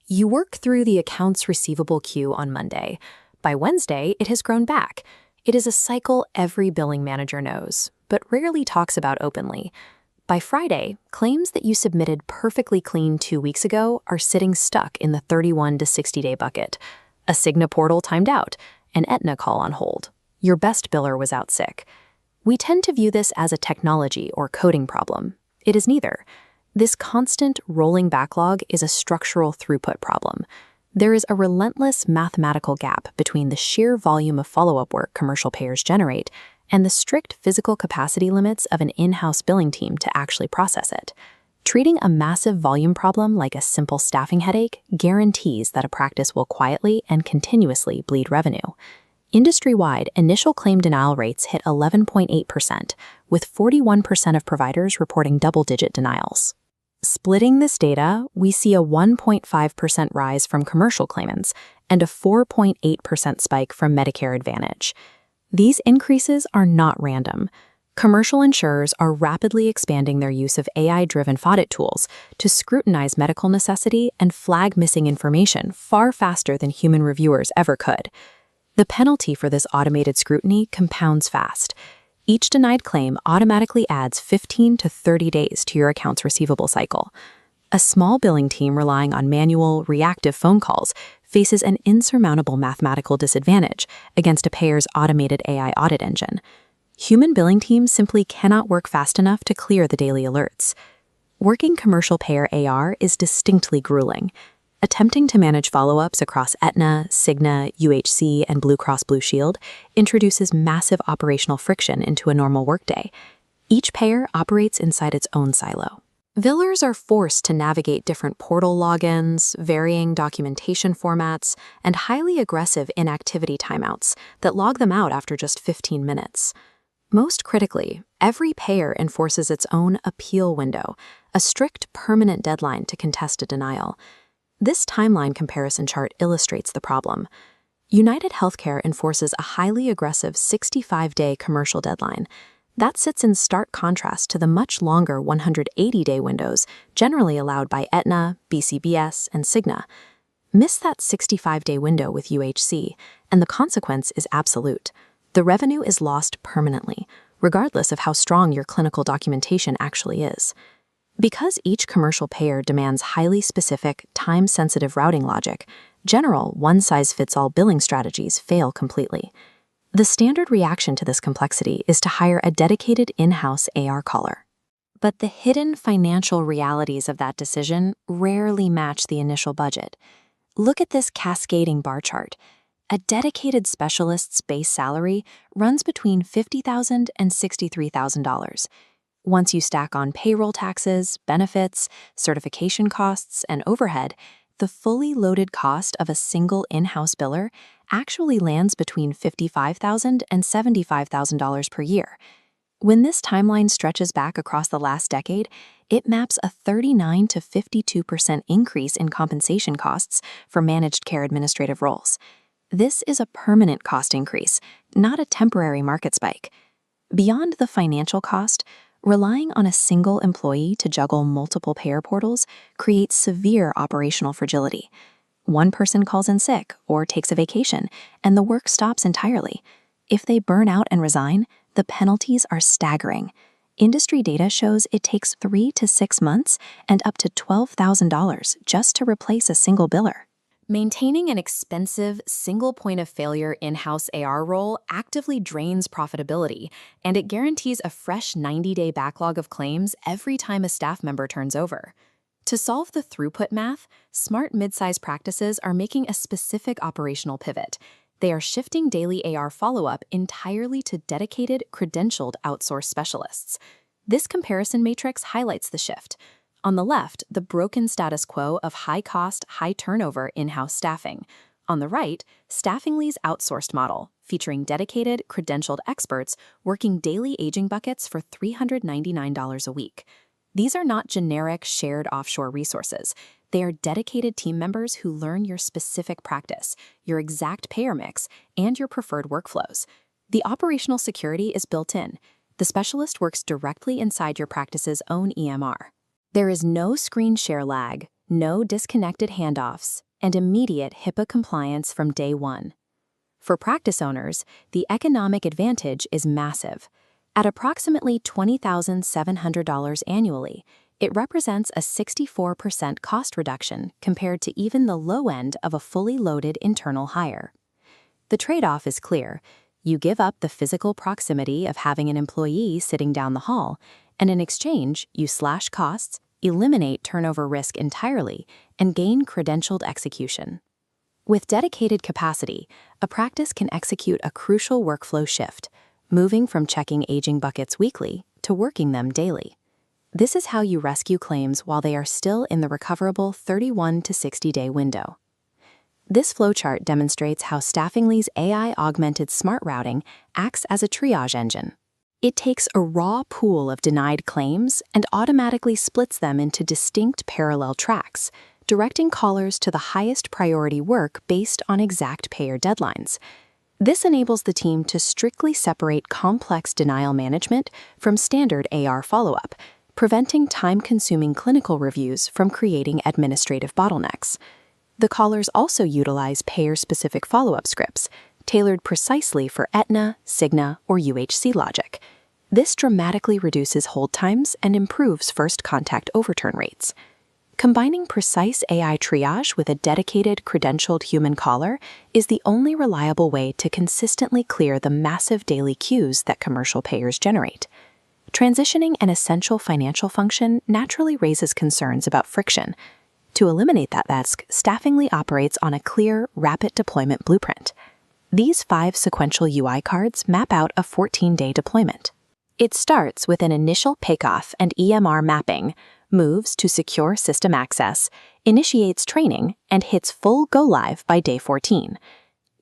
You work through the accounts receivable queue on Monday. By Wednesday, it has grown back. It is a cycle every billing manager knows, but rarely talks about openly. By Friday, claims that you submitted perfectly clean 2 weeks ago are sitting stuck in the 31 to 60-day bucket. A Cigna portal timed out, an Aetna call on hold. Your best biller was out sick. We tend to view this as a technology or coding problem. It is neither. This constant rolling backlog is a structural throughput problem. There is a relentless mathematical gap between the sheer volume of follow-up work commercial payers generate and the strict physical capacity limits of an in-house billing team to actually process it. Treating a massive volume problem like a simple staffing headache guarantees that a practice will quietly and continuously bleed revenue. Industry-wide, initial claim denial rates hit 11.8%, with 41% of providers reporting double-digit denials. Splitting this data, we see a 1.5% rise from commercial claimants and a 4.8% spike from Medicare Advantage. These increases are not random. Commercial insurers are rapidly expanding their use of AI-driven audit tools to scrutinize medical necessity and flag missing information far faster than human reviewers ever could. The penalty for this automated scrutiny compounds fast. Each denied claim automatically adds 15 to 30 days to your accounts receivable cycle. A small billing team relying on manual, reactive phone calls faces an insurmountable mathematical disadvantage against a payer's automated AI audit engine. Human billing teams simply cannot work fast enough to clear the daily alerts. Working commercial payerAR is distinctly grueling. Attempting to manage follow-ups across Aetna, Cigna, UHC, and Blue Cross Blue Shield introduces massive operational friction into a normal workday. Each payer operates inside its own silo. Billers are forced to navigate different portal logins, varying documentation formats, and highly aggressive inactivity timeouts that log them out after just 15 minutes. Most critically, every payer enforces its own appeal window, a strict permanent deadline to contest a denial. This timeline comparison chart illustrates the problem. United Healthcare enforces a highly aggressive 65-day commercial deadline. That sits in stark contrast to the much longer 180-day windows generally allowed by Aetna, BCBS, and Cigna. Miss that 65-day window with UHC, and the consequence is absolute. The revenue is lost permanently, regardless of how strong your clinical documentation actually is. Because each commercial payer demands highly specific, time-sensitive routing logic, general one-size-fits-all billing strategies fail completely. The standard reaction to this complexity is to hire a dedicated in-house AR caller. But the hidden financial realities of that decision rarely match the initial budget. Look at this cascading bar chart. A dedicated specialist's base salary runs between $50,000 and $63,000. Once you stack on payroll taxes, benefits, certification costs, and overhead, the fully loaded cost of a single in-house biller actually lands between $55,000 and $75,000 per year. When this timeline stretches back across the last decade, it maps a 39 to 52% increase in compensation costs for managed care administrative roles. This is a permanent cost increase, not a temporary market spike. Beyond the financial cost, relying on a single employee to juggle multiple payer portals creates severe operational fragility. One person calls in sick or takes a vacation, and the work stops entirely. If they burn out and resign, the penalties are staggering. Industry data shows it takes 3 to 6 months and up to $12,000 just to replace a single biller. Maintaining an expensive, single point of failure in-house AR role actively drains profitability, and it guarantees a fresh 90-day backlog of claims every time a staff member turns over. To solve the throughput math, smart mid-size practices are making a specific operational pivot. They are shifting daily AR follow-up entirely to dedicated, credentialed outsourced specialists. This comparison matrix highlights the shift. On the left, the broken status quo of high-cost, high-turnover in-house staffing. On the right, Staffingly's outsourced model, featuring dedicated, credentialed experts working daily aging buckets for $399 a week. These are not generic, shared offshore resources. They are dedicated team members who learn your specific practice, your exact payer mix, and your preferred workflows. The operational security is built in. The specialist works directly inside your practice's own EMR. There is no screen share lag. no disconnected handoffs, and immediate HIPAA compliance from day one. For practice owners, the economic advantage is massive. At approximately $20,700 annually, it represents a 64% cost reduction compared to even the low end of a fully loaded internal hire. The trade-off is clear. You give up the physical proximity of having an employee sitting down the hall, and in exchange, you slash costs, eliminate turnover risk entirely, and gain credentialed execution. With dedicated capacity, a practice can execute a crucial workflow shift, moving from checking aging buckets weekly to working them daily. This is how you rescue claims while they are still in the recoverable 31 to 60-day window. This flowchart demonstrates how Staffingly's AI-augmented smart routing acts as a triage engine. It takes a raw pool of denied claims and automatically splits them into distinct parallel tracks, directing callers to the highest priority work based on exact payer deadlines. This enables the team to strictly separate complex denial management from standard AR follow-up, preventing time-consuming clinical reviews from creating administrative bottlenecks. The callers also utilize payer-specific follow-up scripts, tailored precisely for Aetna, Cigna, or UHC logic. This dramatically reduces hold times and improves first contact overturn rates. Combining precise AI triage with a dedicated, credentialed human caller is the only reliable way to consistently clear the massive daily queues that commercial payers generate. Transitioning an essential financial function naturally raises concerns about friction. To eliminate that risk, Staffingly operates on a clear, rapid deployment blueprint. These 5 sequential UI cards map out a 14-day deployment. It starts with an initial pickoff and EMR mapping, moves to secure system access, initiates training, and hits full go-live by day 14.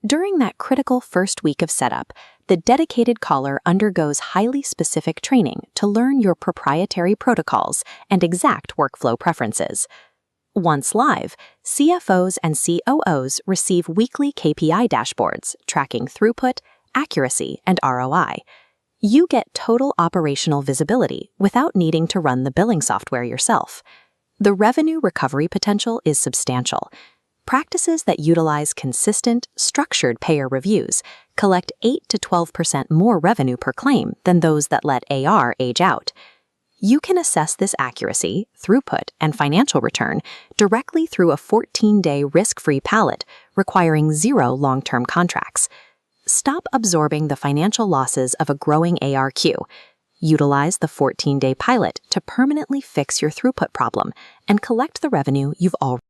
During that critical first week of setup, the dedicated caller undergoes highly specific training to learn your proprietary protocols and exact workflow preferences. Once live, CFOs and COOs receive weekly KPI dashboards tracking throughput, accuracy, and ROI. You get total operational visibility without needing to run the billing software yourself. The revenue recovery potential is substantial. Practices that utilize consistent, structured payer reviews collect 8 to 12% more revenue per claim than those that let AR age out. You can assess this accuracy, throughput, and financial return directly through a 14-day risk-free palette requiring 0 long-term contracts. Stop absorbing the financial losses of a growing AR queue. Utilize the 14-day pilot to permanently fix your throughput problem and collect the revenue you've already